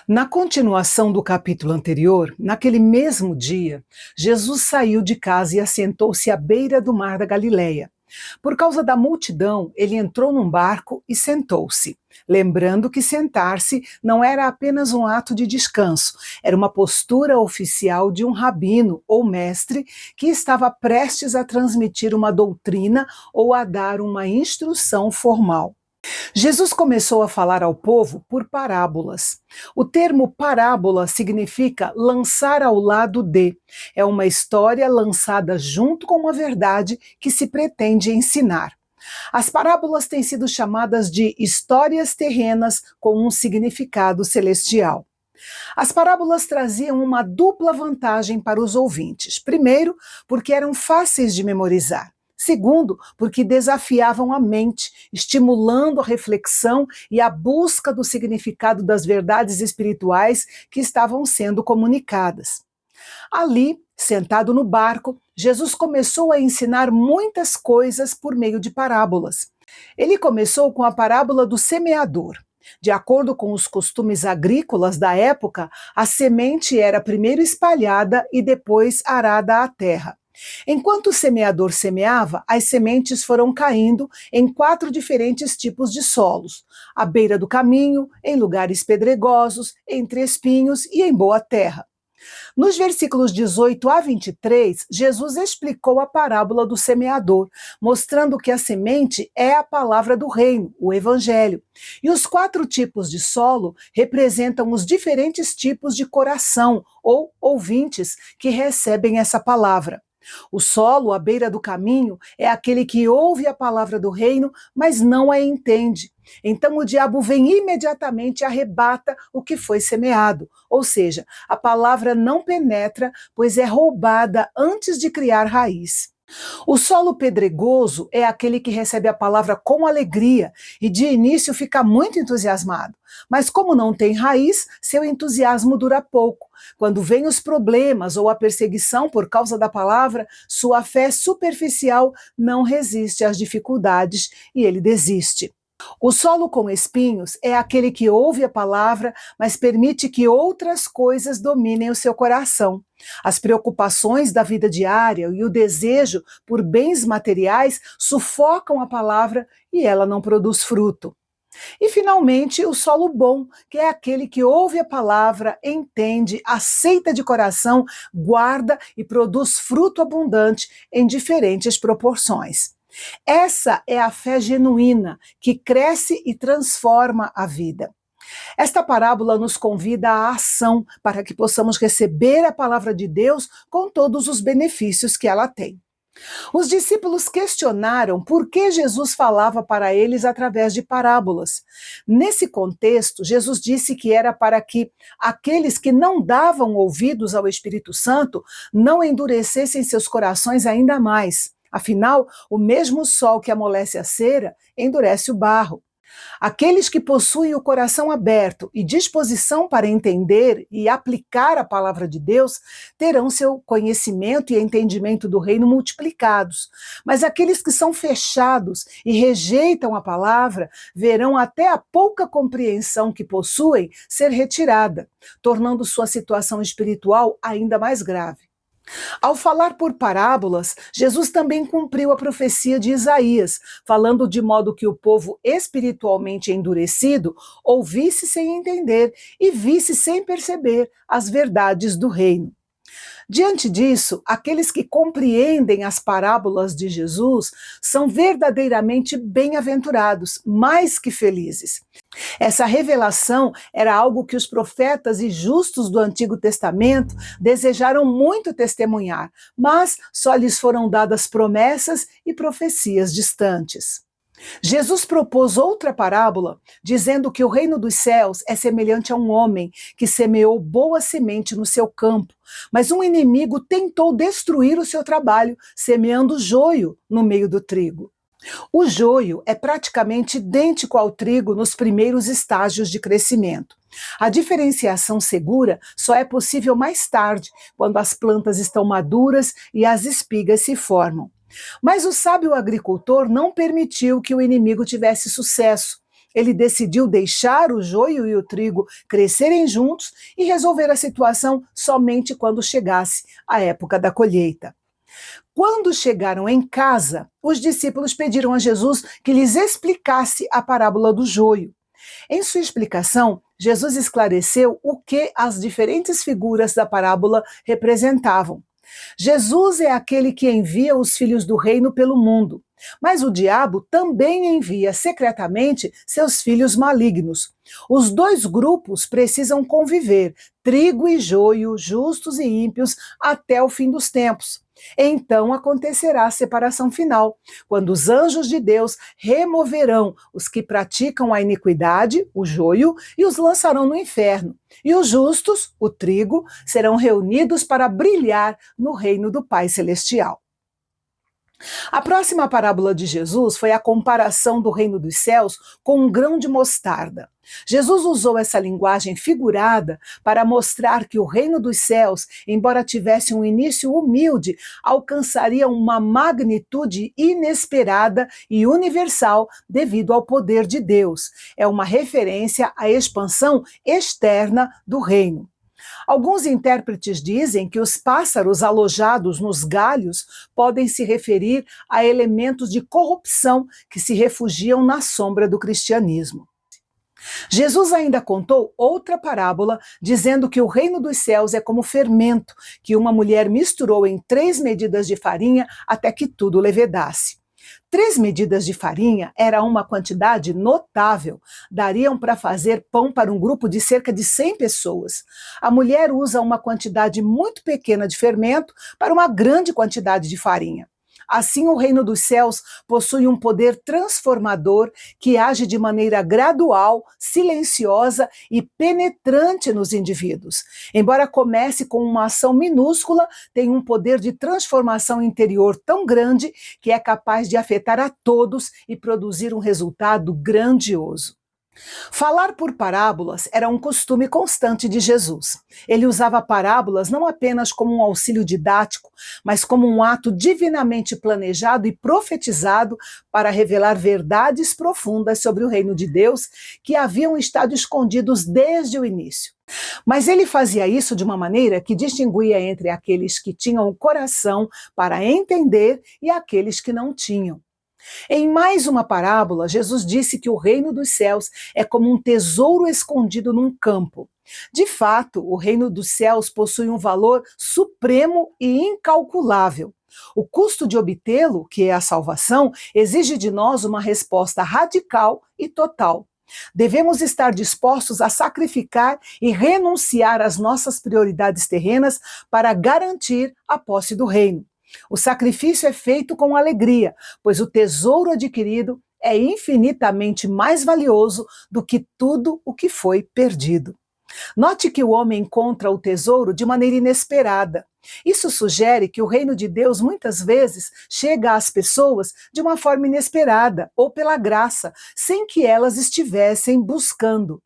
Na continuação do capítulo anterior, naquele mesmo dia, Jesus saiu de casa e assentou-se à beira do mar da Galileia. Por causa da multidão, ele entrou num barco e sentou-se, lembrando que sentar-se não era apenas um ato de descanso, era uma postura oficial de um rabino ou mestre que estava prestes a transmitir uma doutrina ou a dar uma instrução formal. Jesus começou a falar ao povo por parábolas. O termo parábola significa lançar ao lado de. É uma história lançada junto com uma verdade que se pretende ensinar. As parábolas têm sido chamadas de histórias terrenas com um significado celestial. As parábolas traziam uma dupla vantagem para os ouvintes. Primeiro, porque eram fáceis de memorizar. Segundo, porque desafiavam a mente, estimulando a reflexão e a busca do significado das verdades espirituais que estavam sendo comunicadas. Ali, sentado no barco, Jesus começou a ensinar muitas coisas por meio de parábolas. Ele começou com a parábola do semeador. De acordo com os costumes agrícolas da época, a semente era primeiro espalhada e depois arada à terra. Enquanto o semeador semeava, as sementes foram caindo em 4 diferentes tipos de solos: à beira do caminho, em lugares pedregosos, entre espinhos e em boa terra. Nos versículos 18 a 23, Jesus explicou a parábola do semeador, mostrando que a semente é a palavra do reino, o evangelho. E os 4 tipos de solo representam os diferentes tipos de coração ou ouvintes que recebem essa palavra. O solo à beira do caminho é aquele que ouve a palavra do reino, mas não a entende. Então o diabo vem imediatamente e arrebata o que foi semeado. Ou seja, a palavra não penetra, pois é roubada antes de criar raiz. O solo pedregoso é aquele que recebe a palavra com alegria e de início fica muito entusiasmado. Mas como não tem raiz, seu entusiasmo dura pouco. Quando vêm os problemas ou a perseguição por causa da palavra, sua fé superficial não resiste às dificuldades e ele desiste. O solo com espinhos é aquele que ouve a palavra, mas permite que outras coisas dominem o seu coração. As preocupações da vida diária e o desejo por bens materiais sufocam a palavra e ela não produz fruto. E, finalmente, o solo bom, que é aquele que ouve a palavra, entende, aceita de coração, guarda e produz fruto abundante em diferentes proporções. Essa é a fé genuína, que cresce e transforma a vida. Esta parábola nos convida à ação para que possamos receber a palavra de Deus com todos os benefícios que ela tem. Os discípulos questionaram por que Jesus falava para eles através de parábolas. Nesse contexto, Jesus disse que era para que aqueles que não davam ouvidos ao Espírito Santo não endurecessem seus corações ainda mais. Afinal, o mesmo sol que amolece a cera endurece o barro. Aqueles que possuem o coração aberto e disposição para entender e aplicar a palavra de Deus terão seu conhecimento e entendimento do reino multiplicados. Mas aqueles que são fechados e rejeitam a palavra verão até a pouca compreensão que possuem ser retirada, tornando sua situação espiritual ainda mais grave. Ao falar por parábolas, Jesus também cumpriu a profecia de Isaías, falando de modo que o povo espiritualmente endurecido ouvisse sem entender e visse sem perceber as verdades do reino. Diante disso, aqueles que compreendem as parábolas de Jesus são verdadeiramente bem-aventurados, mais que felizes. Essa revelação era algo que os profetas e justos do Antigo Testamento desejaram muito testemunhar, mas só lhes foram dadas promessas e profecias distantes. Jesus propôs outra parábola, dizendo que o reino dos céus é semelhante a um homem que semeou boa semente no seu campo, mas um inimigo tentou destruir o seu trabalho, semeando joio no meio do trigo. O joio é praticamente idêntico ao trigo nos primeiros estágios de crescimento. A diferenciação segura só é possível mais tarde, quando as plantas estão maduras e as espigas se formam. Mas o sábio agricultor não permitiu que o inimigo tivesse sucesso. ele decidiu deixar o joio e o trigo crescerem juntos e resolver a situação somente quando chegasse a época da colheita. Quando chegaram em casa, os discípulos pediram a Jesus que lhes explicasse a parábola do joio. Em sua explicação, Jesus esclareceu o que as diferentes figuras da parábola representavam. Jesus é aquele que envia os filhos do reino pelo mundo, mas o diabo também envia secretamente seus filhos malignos. Os dois grupos precisam conviver, trigo e joio, justos e ímpios, até o fim dos tempos. Então acontecerá a separação final, quando os anjos de Deus removerão os que praticam a iniquidade, o joio, e os lançarão no inferno. E os justos, o trigo, serão reunidos para brilhar no reino do Pai Celestial. A próxima parábola de Jesus foi a comparação do reino dos céus com um grão de mostarda. Jesus usou essa linguagem figurada para mostrar que o reino dos céus, embora tivesse um início humilde, alcançaria uma magnitude inesperada e universal devido ao poder de Deus. É uma referência à expansão externa do reino. Alguns intérpretes dizem que os pássaros alojados nos galhos podem se referir a elementos de corrupção que se refugiam na sombra do cristianismo. Jesus ainda contou outra parábola, dizendo que o reino dos céus é como fermento, que uma mulher misturou em 3 medidas de farinha até que tudo levedasse. 3 medidas de farinha era uma quantidade notável, dariam para fazer pão para um grupo de cerca de 100 pessoas. A mulher usa uma quantidade muito pequena de fermento para uma grande quantidade de farinha. Assim, o reino dos céus possui um poder transformador que age de maneira gradual, silenciosa e penetrante nos indivíduos. Embora comece com uma ação minúscula, tem um poder de transformação interior tão grande que é capaz de afetar a todos e produzir um resultado grandioso. Falar por parábolas era um costume constante de Jesus. Ele usava parábolas não apenas como um auxílio didático, mas como um ato divinamente planejado e profetizado para revelar verdades profundas sobre o reino de Deus que haviam estado escondidos desde o início. Mas ele fazia isso de uma maneira que distinguia entre aqueles que tinham o coração para entender e aqueles que não tinham. Em mais uma parábola, Jesus disse que o reino dos céus é como um tesouro escondido num campo. De fato, o reino dos céus possui um valor supremo e incalculável. O custo de obtê-lo, que é a salvação, exige de nós uma resposta radical e total. Devemos estar dispostos a sacrificar e renunciar às nossas prioridades terrenas para garantir a posse do reino. O sacrifício é feito com alegria, pois o tesouro adquirido é infinitamente mais valioso do que tudo o que foi perdido. Note que o homem encontra o tesouro de maneira inesperada. Isso sugere que o reino de Deus muitas vezes chega às pessoas de uma forma inesperada ou pela graça, sem que elas estivessem buscando.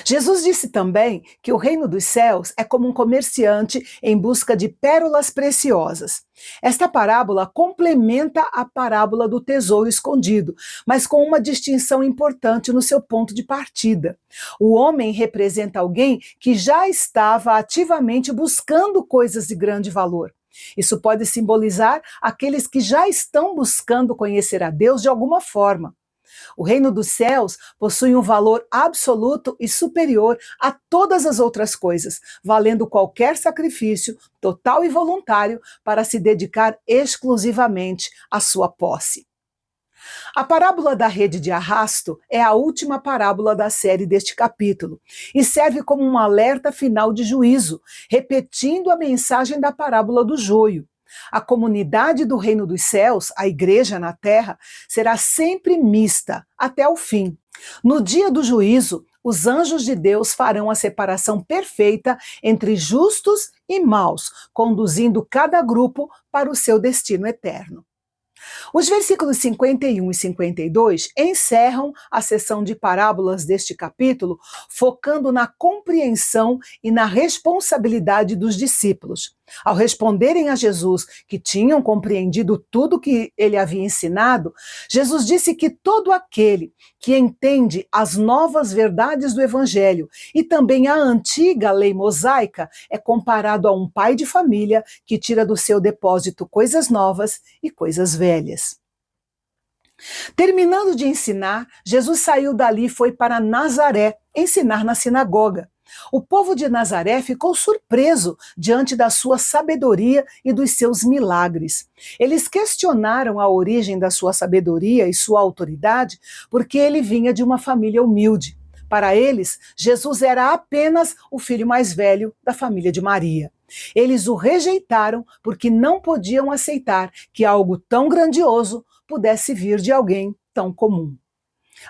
Jesus disse também que o reino dos céus é como um comerciante em busca de pérolas preciosas. Esta parábola complementa a parábola do tesouro escondido, mas com uma distinção importante no seu ponto de partida. O homem representa alguém que já estava ativamente buscando coisas de grande valor. Isso pode simbolizar aqueles que já estão buscando conhecer a Deus de alguma forma. O reino dos céus possui um valor absoluto e superior a todas as outras coisas, valendo qualquer sacrifício, total e voluntário, para se dedicar exclusivamente à sua posse. A parábola da rede de arrasto é a última parábola da série deste capítulo e serve como um alerta final de juízo, repetindo a mensagem da parábola do joio. A comunidade do reino dos céus, a igreja na terra, será sempre mista até o fim. No dia do juízo, os anjos de Deus farão a separação perfeita entre justos e maus, conduzindo cada grupo para o seu destino eterno. Os versículos 51 e 52 encerram a seção de parábolas deste capítulo, focando na compreensão e na responsabilidade dos discípulos. Ao responderem a Jesus que tinham compreendido tudo que ele havia ensinado, Jesus disse que todo aquele que entende as novas verdades do Evangelho e também a antiga lei mosaica é comparado a um pai de família que tira do seu depósito coisas novas e coisas velhas. Terminando de ensinar, Jesus saiu dali e foi para Nazaré ensinar na sinagoga. O povo de Nazaré ficou surpreso diante da sua sabedoria e dos seus milagres. Eles questionaram a origem da sua sabedoria e sua autoridade porque ele vinha de uma família humilde. Para eles, Jesus era apenas o filho mais velho da família de Maria. Eles o rejeitaram porque não podiam aceitar que algo tão grandioso pudesse vir de alguém tão comum.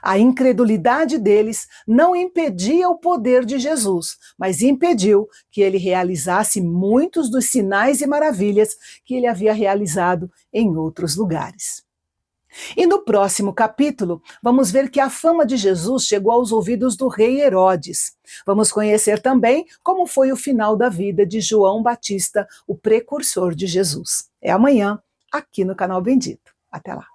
A incredulidade deles não impedia o poder de Jesus, mas impediu que ele realizasse muitos dos sinais e maravilhas que ele havia realizado em outros lugares. E no próximo capítulo, vamos ver que a fama de Jesus chegou aos ouvidos do rei Herodes. Vamos conhecer também como foi o final da vida de João Batista, o precursor de Jesus. É amanhã, aqui no Canal Bendito. Até lá!